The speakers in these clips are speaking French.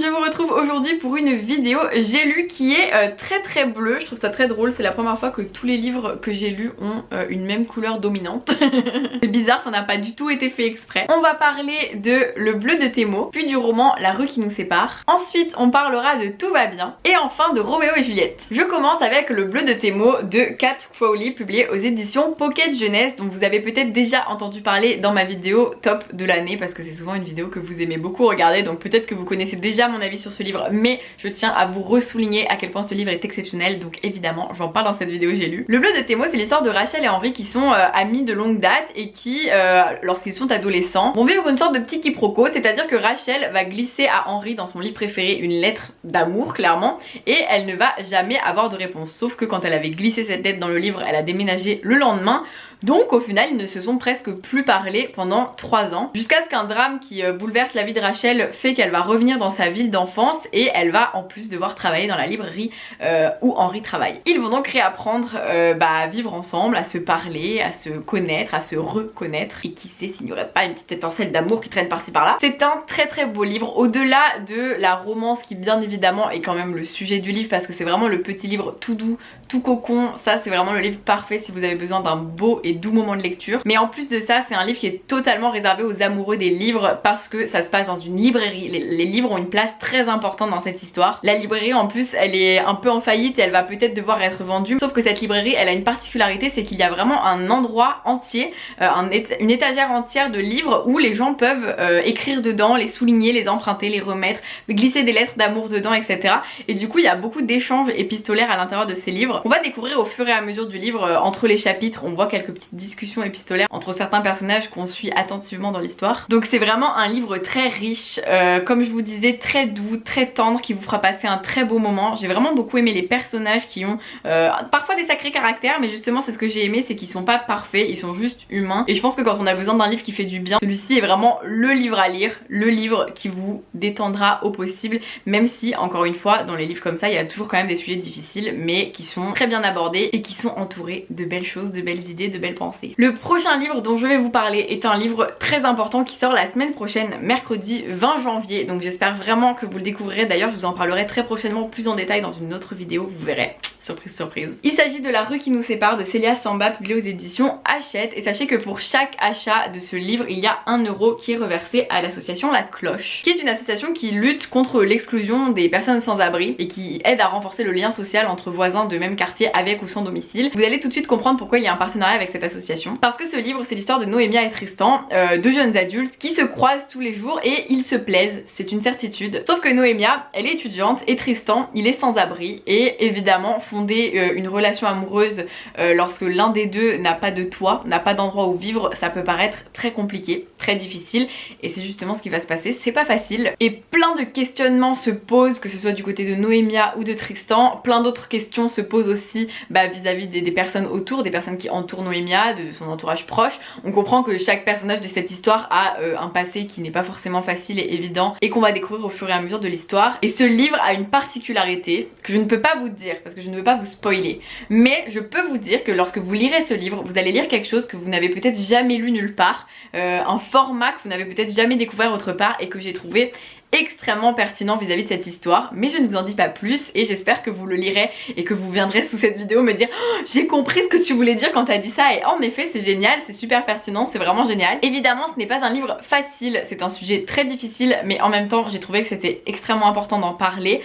je vous retrouve aujourd'hui pour une vidéo j'ai lu qui est très bleue. Je trouve ça très drôle, c'est la première fois que tous les livres que j'ai lus ont une même couleur dominante. C'est bizarre, ça n'a pas du tout été fait exprès. On va parler de Le bleu de tes mots, puis du roman La rue qui nous sépare. Ensuite on parlera de Tout va bien et enfin de Roméo et Juliette. Je commence avec Le bleu de tes mots de Kat Crowley, publié aux éditions Pocket Jeunesse, dont vous avez peut-être déjà entendu parler dans ma vidéo top de l'année, parce que c'est souvent une vidéo que vous aimez beaucoup regarder, donc peut-être que vous connaissez déjà mon avis sur ce livre, mais je tiens à vous ressouligner à quel point ce livre est exceptionnel, donc évidemment j'en parle dans cette vidéo j'ai lu. Le bleu de tes mots, c'est l'histoire de Rachel et Henry qui sont amis de longue date et qui, lorsqu'ils sont adolescents, vont vivre une sorte de petit quiproquo, c'est-à-dire que Rachel va glisser à Henry dans son livre préféré une lettre d'amour clairement, et elle ne va jamais avoir de réponse, sauf que quand elle avait glissé cette lettre dans le livre, elle a déménagé le lendemain. Donc au final ils ne se sont presque plus parlé pendant 3 ans, jusqu'à ce qu'un drame qui bouleverse la vie de Rachel fait qu'elle va revenir dans sa ville d'enfance et elle va en plus devoir travailler dans la librairie où Henry travaille. Ils vont donc réapprendre à vivre ensemble, à se parler, à se connaître, à se reconnaître, et qui sait s'il n'y aurait pas une petite étincelle d'amour qui traîne par-ci par-là. C'est un très beau livre, au-delà de la romance qui bien évidemment est quand même le sujet du livre, parce que c'est vraiment le petit livre tout doux, tout cocon. Ça c'est vraiment le livre parfait si vous avez besoin d'un beau et doux moment de lecture. Mais en plus de ça, c'est un livre qui est totalement réservé aux amoureux des livres, parce que ça se passe dans une librairie. Les livres ont une place très importante dans cette histoire. La librairie en plus elle est un peu en faillite et elle va peut-être devoir être vendue, sauf que cette librairie elle a une particularité, c'est qu'il y a vraiment un endroit entier, une étagère entière de livres où les gens peuvent écrire dedans, les souligner, les emprunter, les remettre, glisser des lettres d'amour dedans, etc. Et du coup il y a beaucoup d'échanges épistolaires à l'intérieur de ces livres. On va découvrir au fur et à mesure du livre, entre les chapitres, on voit quelques petites discussions épistolaires entre certains personnages qu'on suit attentivement dans l'histoire. Donc c'est vraiment un livre très riche, comme je vous disais, très doux, très tendre, qui vous fera passer un très beau moment. J'ai vraiment beaucoup aimé les personnages qui ont parfois des sacrés caractères, mais justement c'est ce que j'ai aimé, c'est qu'ils sont pas parfaits, ils sont juste humains. Et je pense que quand on a besoin d'un livre qui fait du bien, celui-ci est vraiment le livre à lire, le livre qui vous détendra au possible, même si encore une fois dans les livres comme ça il y a toujours quand même des sujets difficiles, mais qui sont très bien abordés et qui sont entourés de belles choses, de belles idées, de belles pensées. Le prochain livre dont je vais vous parler est un livre très important qui sort la semaine prochaine, mercredi 20 janvier, donc j'espère vraiment que vous le découvrirez. D'ailleurs je vous en parlerai très prochainement plus en détail dans une autre vidéo, vous verrez. Surprise surprise. Il s'agit de La rue qui nous sépare de Célia Samba, publié aux éditions Hachette, et sachez que pour chaque achat de ce livre il y a 1 euro qui est reversé à l'association La Cloche, qui est une association qui lutte contre l'exclusion des personnes sans abri et qui aide à renforcer le lien social entre voisins de même quartier avec ou sans domicile. Vous allez tout de suite comprendre pourquoi il y a un partenariat avec cette association, parce que ce livre c'est l'histoire de Noémia et Tristan, deux jeunes adultes qui se croisent tous les jours et ils se plaisent, c'est une certitude. Sauf que Noémia elle est étudiante et Tristan il est sans abri, et évidemment fonder une relation amoureuse lorsque l'un des deux n'a pas de toit, n'a pas d'endroit où vivre, ça peut paraître très compliqué, très difficile, et c'est justement ce qui va se passer, c'est pas facile. Et plein de questionnements se posent, que ce soit du côté de Noémia ou de Tristan. Plein d'autres questions se posent aussi vis-à-vis des personnes autour, des personnes qui entourent Noémia, de son entourage proche. On comprend que chaque personnage de cette histoire a un passé qui n'est pas forcément facile et évident, et qu'on va découvrir au fur et à mesure de l'histoire. Et ce livre a une particularité que je ne peux pas vous dire parce que je ne veux pas vous spoiler, mais je peux vous dire que lorsque vous lirez ce livre, vous allez lire quelque chose que vous n'avez peut-être jamais lu nulle part, un format que vous n'avez peut-être jamais découvert autre part, et que j'ai trouvé extrêmement pertinent vis-à-vis de cette histoire. Mais je ne vous en dis pas plus, et j'espère que vous le lirez et que vous viendrez sous cette vidéo me dire oh, j'ai compris ce que tu voulais dire quand t'as dit ça. Et en effet c'est génial, c'est super pertinent, c'est vraiment génial. Évidemment ce n'est pas un livre facile, c'est un sujet très difficile, mais en même temps j'ai trouvé que c'était extrêmement important d'en parler,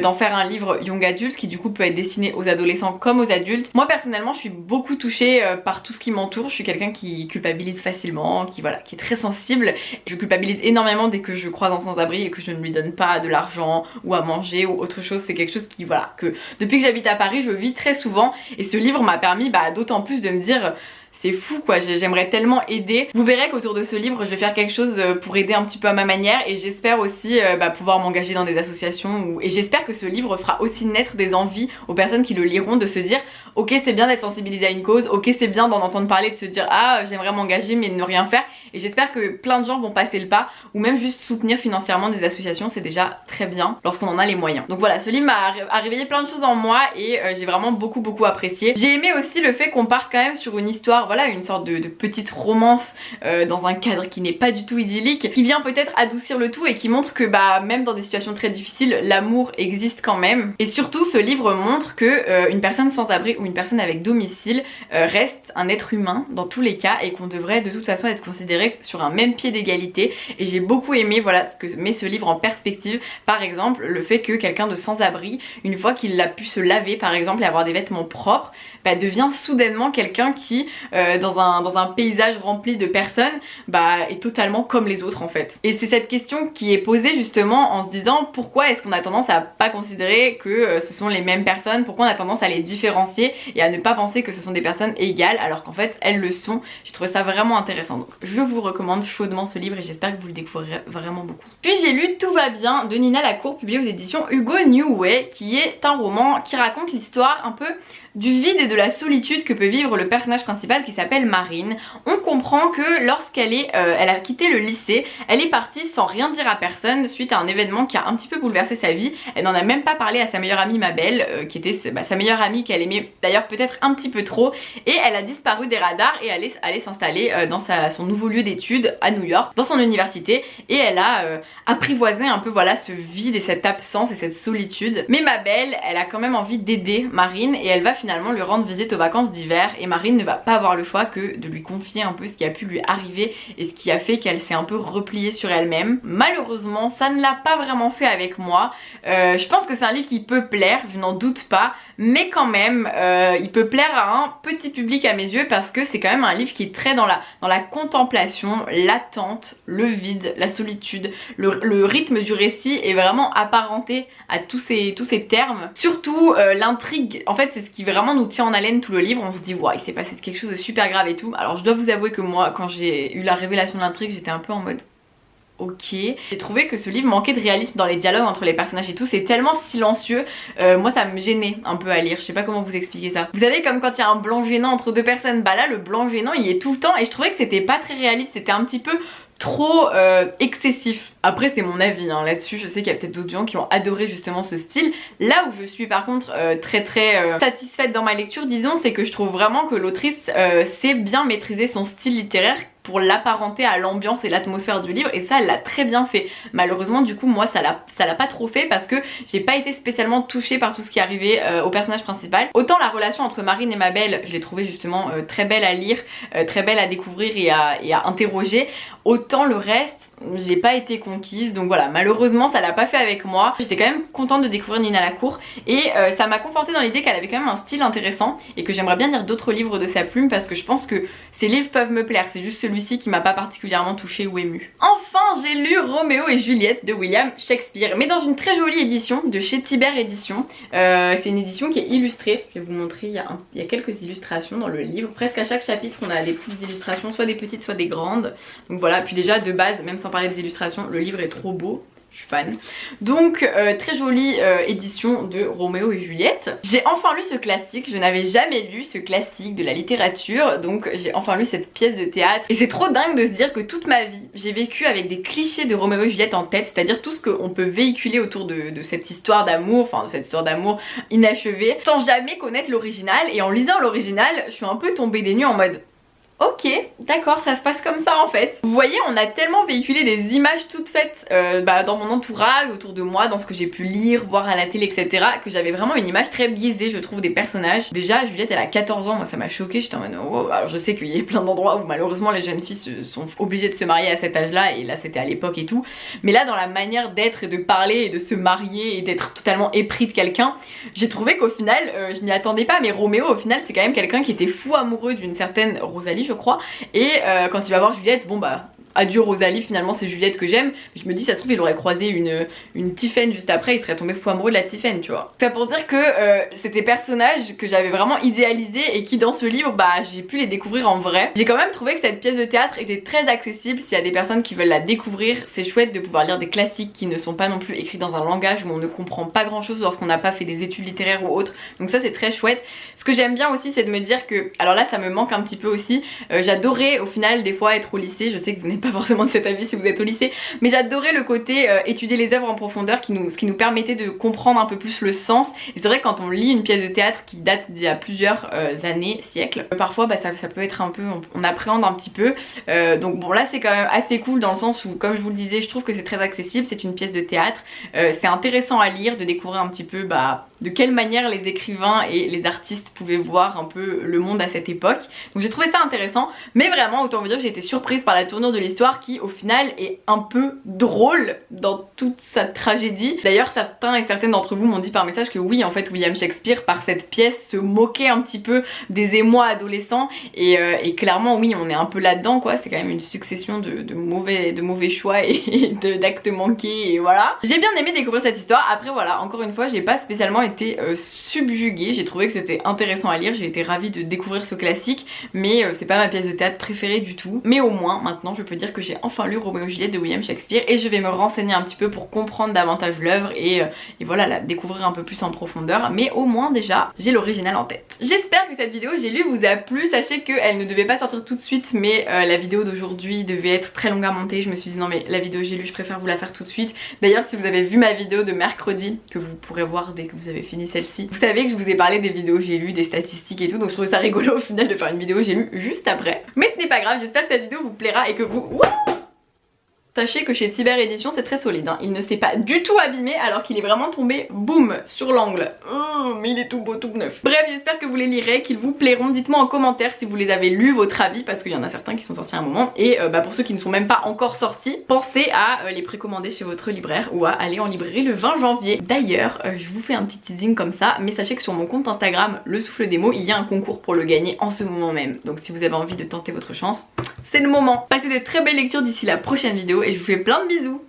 d'en faire un livre young adult qui du coup peut être destiné aux adolescents comme aux adultes. Moi personnellement je suis beaucoup touchée par tout ce qui m'entoure, je suis quelqu'un qui culpabilise facilement, qui est très sensible. Je culpabilise énormément dès que je croise un sans-abri et que je ne lui donne pas de l'argent ou à manger ou autre chose. C'est quelque chose qui, que depuis que j'habite à Paris je vis très souvent, et ce livre m'a permis d'autant plus de me dire c'est fou quoi, j'aimerais tellement aider. Vous verrez qu'autour de ce livre je vais faire quelque chose pour aider un petit peu à ma manière, et j'espère aussi pouvoir m'engager dans des associations et j'espère que ce livre fera aussi naître des envies aux personnes qui le liront, de se dire ok c'est bien d'être sensibilisé à une cause, ok c'est bien d'en entendre parler, de se dire ah j'aimerais m'engager mais de ne rien faire, et j'espère que plein de gens vont passer le pas, ou même juste soutenir financièrement des associations, c'est déjà très bien lorsqu'on en a les moyens. Donc voilà, ce livre a réveillé plein de choses en moi et j'ai vraiment beaucoup apprécié. J'ai aimé aussi le fait qu'on parte quand même sur une histoire voilà une sorte de petite romance dans un cadre qui n'est pas du tout idyllique, qui vient peut-être adoucir le tout et qui montre que bah même dans des situations très difficiles, l'amour existe quand même. Et surtout ce livre montre que une personne sans abri ou une personne avec domicile reste un être humain dans tous les cas et qu'on devrait de toute façon être considéré sur un même pied d'égalité. Et j'ai beaucoup aimé voilà ce que met ce livre en perspective, par exemple le fait que quelqu'un de sans abri, une fois qu'il a pu se laver par exemple et avoir des vêtements propres, bah, devient soudainement quelqu'un qui dans un paysage rempli de personnes bah, est totalement comme les autres en fait. Et c'est cette question qui est posée justement en se disant pourquoi est-ce qu'on a tendance à pas considérer que ce sont les mêmes personnes, pourquoi on a tendance à les différencier et à ne pas penser que ce sont des personnes égales alors qu'en fait elles le sont. J'ai trouvé ça vraiment intéressant, donc je vous recommande chaudement ce livre et j'espère que vous le découvrirez vraiment beaucoup. Puis j'ai lu Tout va bien de Nina Lacour, publié aux éditions Hugo New Way, qui est un roman qui raconte l'histoire un peu du vide et de la solitude que peut vivre le personnage principal qui s'appelle Marine. On comprend que lorsqu'elle elle a quitté le lycée, elle est partie sans rien dire à personne suite à un événement qui a un petit peu bouleversé sa vie. Elle n'en a même pas parlé à sa meilleure amie Mabel, qui était sa meilleure amie qu'elle aimait d'ailleurs peut-être un petit peu trop, et elle a disparu des radars et allait s'installer dans son nouveau lieu d'études à New York, dans son université, et elle a apprivoisé un peu voilà ce vide et cette absence et cette solitude. Mais Mabel, elle a quand même envie d'aider Marine et elle va finalement lui rendre visite aux vacances d'hiver, et Marine ne va pas avoir le choix que de lui confier un peu ce qui a pu lui arriver et ce qui a fait qu'elle s'est un peu repliée sur elle-même. Malheureusement ça ne l'a pas vraiment fait avec moi. Je pense que c'est un livre qui peut plaire, je n'en doute pas, mais quand même il peut plaire à un petit public à mes yeux parce que c'est quand même un livre qui est très dans la contemplation, l'attente, le vide, la solitude. Le rythme du récit est vraiment apparenté à tous ces termes. Surtout l'intrigue, en fait c'est ce qui vraiment nous tient en haleine tout le livre. On se dit ouais, il s'est passé quelque chose de super grave et tout. Alors je dois vous avouer que moi quand j'ai eu la révélation de l'intrigue j'étais un peu en mode ok. J'ai trouvé que ce livre manquait de réalisme dans les dialogues entre les personnages et tout, c'est tellement silencieux, moi ça me gênait un peu à lire, je sais pas comment vous expliquer ça. Vous savez comme quand il y a un blanc gênant entre deux personnes, bah là le blanc gênant il est tout le temps et je trouvais que c'était pas très réaliste, c'était un petit peu trop excessif. Après c'est mon avis hein, là-dessus, je sais qu'il y a peut-être d'autres gens qui ont adoré justement ce style. Là où je suis par contre très satisfaite dans ma lecture disons, c'est que je trouve vraiment que l'autrice sait bien maîtriser son style littéraire pour l'apparenter à l'ambiance et l'atmosphère du livre, et ça elle l'a très bien fait. Malheureusement du coup moi ça l'a pas trop fait parce que j'ai pas été spécialement touchée par tout ce qui arrivait au personnage principal. Autant la relation entre Marine et Mabel je l'ai trouvée justement très belle à lire, très belle à découvrir et à interroger, autant le reste j'ai pas été conquise, donc voilà, malheureusement ça l'a pas fait avec moi. J'étais quand même contente de découvrir Nina Lacour et ça m'a confortée dans l'idée qu'elle avait quand même un style intéressant et que j'aimerais bien lire d'autres livres de sa plume parce que je pense que ces livres peuvent me plaire, c'est juste celui-ci qui m'a pas particulièrement touchée ou émue. Enfin j'ai lu Roméo et Juliette de William Shakespeare, mais dans une très jolie édition de chez Tiber Édition. C'est une édition qui est illustrée, je vais vous montrer, il y a quelques illustrations dans le livre, presque à chaque chapitre on a des petites illustrations, soit des petites soit des grandes, donc voilà. Puis déjà de base, même sans parler des illustrations, le livre est trop beau, je suis fan. Donc très jolie édition de Roméo et Juliette. J'ai enfin lu ce classique, je n'avais jamais lu ce classique de la littérature, donc j'ai enfin lu cette pièce de théâtre et c'est trop dingue de se dire que toute ma vie j'ai vécu avec des clichés de Roméo et Juliette en tête, c'est-à-dire tout ce qu'on peut véhiculer autour de cette histoire d'amour, enfin de cette histoire d'amour inachevée, sans jamais connaître l'original. Et en lisant l'original je suis un peu tombée des nues en mode ok, d'accord, ça se passe comme ça en fait. Vous voyez, on a tellement véhiculé des images toutes faites dans mon entourage, autour de moi, dans ce que j'ai pu lire, voir à la télé, etc. que j'avais vraiment une image très biaisée, je trouve, des personnages. Déjà, Juliette, elle a 14 ans, moi ça m'a choquée, j'étais en mode oh. Alors je sais qu'il y a plein d'endroits où malheureusement les jeunes filles sont obligées de se marier à cet âge-là, et là c'était à l'époque et tout. Mais là, dans la manière d'être et de parler et de se marier et d'être totalement épris de quelqu'un, j'ai trouvé qu'au final, je m'y attendais pas, mais Roméo, au final, c'est quand même quelqu'un qui était fou amoureux d'une certaine Rosalie, je crois, et quand il va voir Juliette, bon bah adieu Rosalie, finalement c'est Juliette que j'aime. Je me dis ça se trouve il aurait croisé une Tiphaine juste après, il serait tombé fou amoureux de la Tiphaine, tu vois. C'est pour dire que c'est des personnages que j'avais vraiment idéalisés et qui dans ce livre bah j'ai pu les découvrir en vrai. J'ai quand même trouvé que cette pièce de théâtre était très accessible s'il y a des personnes qui veulent la découvrir. C'est chouette de pouvoir lire des classiques qui ne sont pas non plus écrits dans un langage où on ne comprend pas grand chose lorsqu'on n'a pas fait des études littéraires ou autres, donc ça c'est très chouette. Ce que j'aime bien aussi c'est de me dire que, alors là ça me manque un petit peu aussi, j'adorais au final des fois être au lycée, je sais que vous n'êtes pas pas forcément de cet avis si vous êtes au lycée, mais j'adorais le côté étudier les œuvres en profondeur ce qui nous permettait de comprendre un peu plus le sens. Et c'est vrai que quand on lit une pièce de théâtre qui date d'il y a plusieurs années, siècles, parfois bah, ça peut être un peu, on appréhende un petit peu. Donc bon là c'est quand même assez cool dans le sens où, comme je vous le disais, je trouve que c'est très accessible, c'est une pièce de théâtre, c'est intéressant à lire, de découvrir un petit peu bah, de quelle manière les écrivains et les artistes pouvaient voir un peu le monde à cette époque. Donc j'ai trouvé ça intéressant, mais vraiment autant vous dire que j'ai été surprise par la tournure de l'histoire qui au final est un peu drôle dans toute sa tragédie. D'ailleurs certains et certaines d'entre vous m'ont dit par message que oui, en fait William Shakespeare par cette pièce se moquait un petit peu des émois adolescents et clairement oui, on est un peu là-dedans quoi. C'est quand même une succession de mauvais choix et d'actes manqués et voilà. J'ai bien aimé découvrir cette histoire. Après voilà, encore une fois j'ai pas spécialement été subjuguée, j'ai trouvé que c'était intéressant à lire, j'ai été ravie de découvrir ce classique, mais c'est pas ma pièce de théâtre préférée du tout. Mais au moins maintenant je peux dire que j'ai enfin lu Roméo et Juliette de William Shakespeare et je vais me renseigner un petit peu pour comprendre davantage l'œuvre et voilà, la découvrir un peu plus en profondeur, mais au moins déjà j'ai l'original en tête. J'espère que cette vidéo j'ai lu vous a plu. Sachez qu'elle ne devait pas sortir tout de suite, mais la vidéo d'aujourd'hui devait être très longue à monter. Je me suis dit non mais la vidéo j'ai lu, je préfère vous la faire tout de suite. D'ailleurs si vous avez vu ma vidéo de mercredi, que vous pourrez voir dès que vous avez fini celle-ci, vous savez que je vous ai parlé des vidéos j'ai lu, des statistiques et tout, donc je trouvais ça rigolo au final de faire une vidéo j'ai lu juste après. Mais ce n'est pas grave, j'espère que cette vidéo vous plaira et que vous... Sachez que chez Tiber Édition c'est très solide, hein. Il ne s'est pas du tout abîmé alors qu'il est vraiment tombé boum sur l'angle. Mais il est tout beau, tout neuf. Bref, j'espère que vous les lirez, qu'ils vous plairont. Dites-moi en commentaire si vous les avez lus, votre avis, parce qu'il y en a certains qui sont sortis à un moment. Et bah, pour ceux qui ne sont même pas encore sortis, pensez à les précommander chez votre libraire ou à aller en librairie le 20 janvier. D'ailleurs, je vous fais un petit teasing comme ça, mais sachez que sur mon compte Instagram, le souffle des mots, il y a un concours pour le gagner en ce moment même. Donc si vous avez envie de tenter votre chance, c'est le moment. Passez de très belles lectures d'ici la prochaine vidéo et je vous fais plein de bisous.